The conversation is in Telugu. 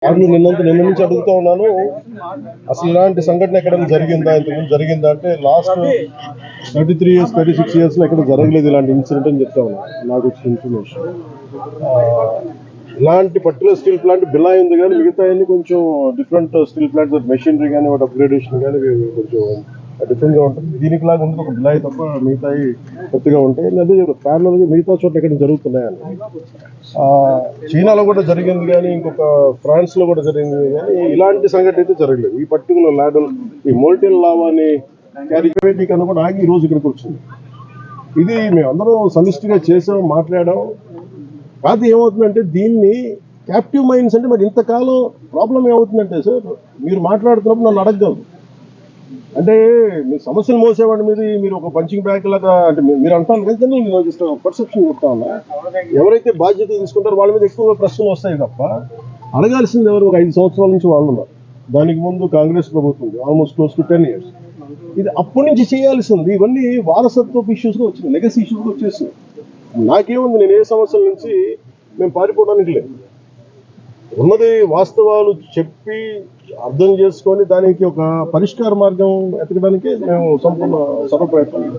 నిన్న నుంచి అడుగుతా ఉన్నాను. అసలు ఇలాంటి సంఘటన ఎక్కడైనా జరిగిందా, ఇంతకుముందు జరిగిందా అంటే లాస్ట్ 33 years 36 years లో ఎక్కడ జరగలేదు ఇలాంటి ఇన్సిడెంట్ అని చెప్తా ఉన్నాను. నాకు వచ్చిన ఇన్ఫర్మేషన్ ఇలాంటి పర్టికులర్ స్టీల్ ప్లాంట్ బిలాయ్ ఉంది, కానీ మిగతా అన్ని కొంచెం డిఫరెంట్ స్టీల్ ప్లాంట్ మెషినరీ కానీ వాటి అప్గ్రేడేషన్ కానీ కొంచెం డిఫరెంట్ గా ఉంటుంది. దీనికి లాగా ఉంటుంది ఒక బిలాయ్ తప్ప మిగతాయి కొత్తగా ఉంటాయి. అదే ప్యారలల్ గా మిగతా చోట్ల ఎక్కడ జరుగుతున్నాయని చైనాలో కూడా జరిగింది, కానీ ఇంకొక ఫ్రాన్స్ లో కూడా జరిగింది, కానీ ఇలాంటి సంఘటన అయితే జరగలేదు. ఈ పర్టికులర్ లాడల్ ఈ మోల్టెన్ లావా అని క్యారిటీ కన్నా కూడా ఆగి ఈ రోజు ఇక్కడికి వచ్చింది. ఇది మేమందరం సమిష్టిగా చేసాం, మాట్లాడాం. కాదు ఏమవుతుందంటే దీన్ని క్యాప్టివ్ మైండ్స్ అంటే మరి ఇంతకాలం ప్రాబ్లం ఏమవుతుందంటే సార్, మీరు మాట్లాడుతున్నప్పుడు నన్ను అడగగలరు అంటే మీ సమస్యలు మోసేవాడి మీద మీరు ఒక పంచింగ్ బ్యాగ్ లాగా అంటే మీరు అంటాను కానీ నేను జస్ట్ పర్సెప్షన్ చెప్తా ఉన్నా. ఎవరైతే బాధ్యత తీసుకుంటారో వాళ్ళ మీద ఎక్కువ ప్రశ్నలు వస్తాయి తప్ప అడగాల్సింది ఎవరు? ఒక 5 సంవత్సరాల నుంచి వాళ్ళు ఉన్నారు. దానికి ముందు కాంగ్రెస్ ప్రభుత్వం ఆల్మోస్ట్ క్లోజ్ టు 10 years. ఇది అప్పటి నుంచి చేయాల్సింది. ఇవన్నీ వారసత్వపు ఇష్యూస్గా వచ్చినాయి, లెగసీ ఇష్యూస్గా వచ్చేసినాయి. నాకేముంది, నేను ఏ సమస్యల నుంచి మేము పారిపోవడానికి లేదు. ఉన్నది వాస్తవాలు చెప్పి అర్థం చేసుకొని దానికి ఒక పరిష్కార మార్గం ఎతకడానికి మేము సంపూర్ణ సర్వప్రయత్నం